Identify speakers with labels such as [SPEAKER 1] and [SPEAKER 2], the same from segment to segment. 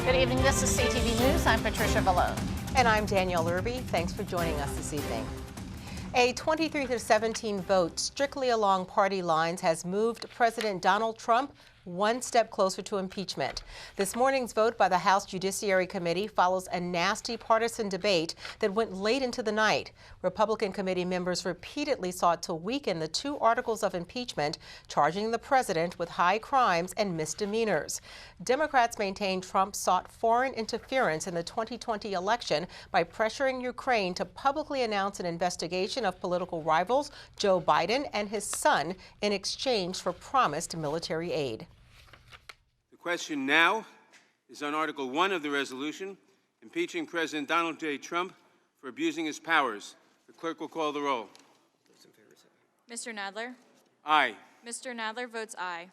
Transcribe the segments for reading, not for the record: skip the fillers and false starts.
[SPEAKER 1] Good evening. This is CTV News. I'm Patricia Vallone.
[SPEAKER 2] And I'm Danielle Irby. Thanks for joining us this evening. A 23-17 vote strictly along party lines has moved President Donald Trump one step closer to impeachment. This morning's vote by the House Judiciary Committee follows a nasty partisan debate that went late into the night. Republican committee members repeatedly sought to weaken the two articles of impeachment, charging the president with high crimes and misdemeanors. Democrats maintain Trump sought foreign interference in the 2020 election by pressuring Ukraine to publicly announce an investigation of political rivals Joe Biden and his son in exchange for promised military aid.
[SPEAKER 3] The question now is on Article 1 of the resolution, impeaching President Donald J. Trump for abusing his powers. The clerk will call the roll.
[SPEAKER 4] Mr. Nadler?
[SPEAKER 3] Aye.
[SPEAKER 4] Mr. Nadler votes aye.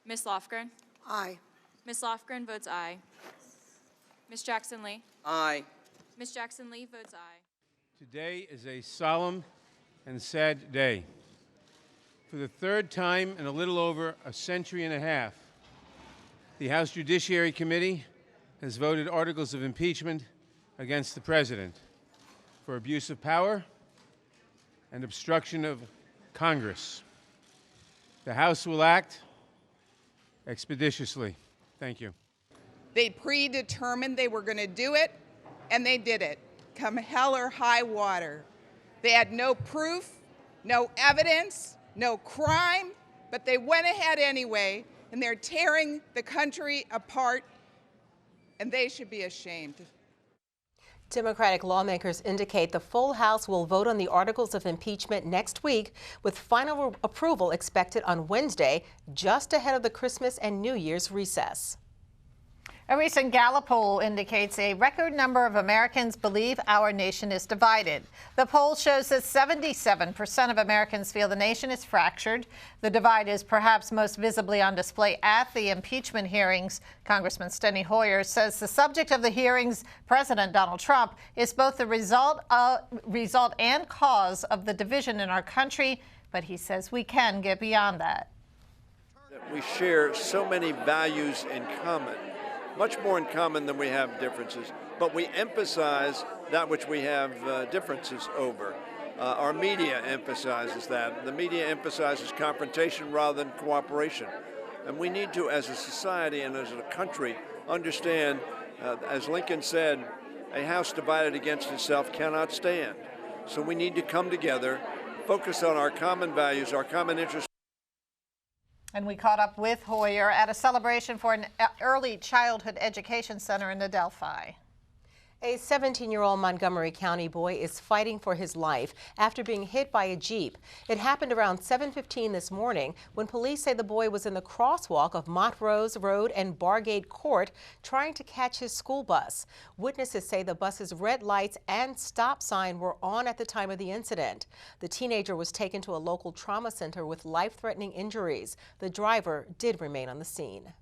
[SPEAKER 4] Ms. Lofgren?
[SPEAKER 5] Aye.
[SPEAKER 4] Ms. Lofgren votes aye. Ms. Jackson-Lee?
[SPEAKER 5] Aye.
[SPEAKER 4] Ms. Jackson-Lee votes aye.
[SPEAKER 3] Today is a solemn and sad day. For the third time in a little over a century and a half, the House Judiciary Committee has voted articles of impeachment against the President for abuse of power and obstruction of Congress. The House will act expeditiously. Thank you.
[SPEAKER 5] They predetermined they were going to do it, and they did it, come hell or high water. They had no proof, no evidence, no crime, but they went ahead anyway, and they're tearing the country apart, and they should be ashamed.
[SPEAKER 2] Democratic lawmakers indicate the full House will vote on the articles of impeachment next week, with final approval expected on Wednesday, just ahead of the Christmas and New Year's recess.
[SPEAKER 1] A recent Gallup poll indicates a record number of Americans believe our nation is divided. The poll shows that 77% of Americans feel the nation is fractured. The divide is perhaps most visibly on display at the impeachment hearings. Congressman Steny Hoyer says the subject of the hearings, President Donald Trump, is both the result and cause of the division in our country, but he says we can get beyond that.
[SPEAKER 6] We share so many values in common. Much more in common than we have differences, but we emphasize that which we have differences over. Our media emphasizes that. The media emphasizes confrontation rather than cooperation. And we need to, as a society and as a country, understand, as Lincoln said, a house divided against itself cannot stand. So we need to come together, focus on our common values, our common interests.
[SPEAKER 1] And we caught up with Hoyer at a celebration for an early childhood education center in Adelphi.
[SPEAKER 2] A 17-year-old Montgomery County boy is fighting for his life after being hit by a Jeep. It happened around 7:15 this morning when police say the boy was in the crosswalk of Montrose Road and Bargate Court trying to catch his school bus. Witnesses say the bus's red lights and stop sign were on at the time of the incident. The teenager was taken to a local trauma center with life-threatening injuries. The driver did remain on the scene.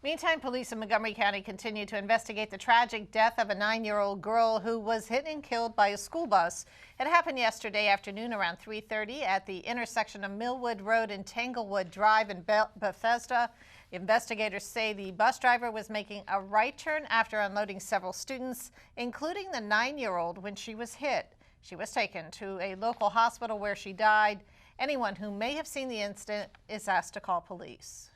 [SPEAKER 1] Meantime, police in Montgomery County continue to investigate the tragic death of a 9-year-old girl who was hit and killed by a school bus. It happened yesterday afternoon around 3:30 at the intersection of Millwood Road and Tanglewood Drive in Bethesda. Investigators say the bus driver was making a right turn after unloading several students, including the 9-year-old, when she was hit. She was taken to a local hospital where she died. Anyone who may have seen the incident is asked to call police.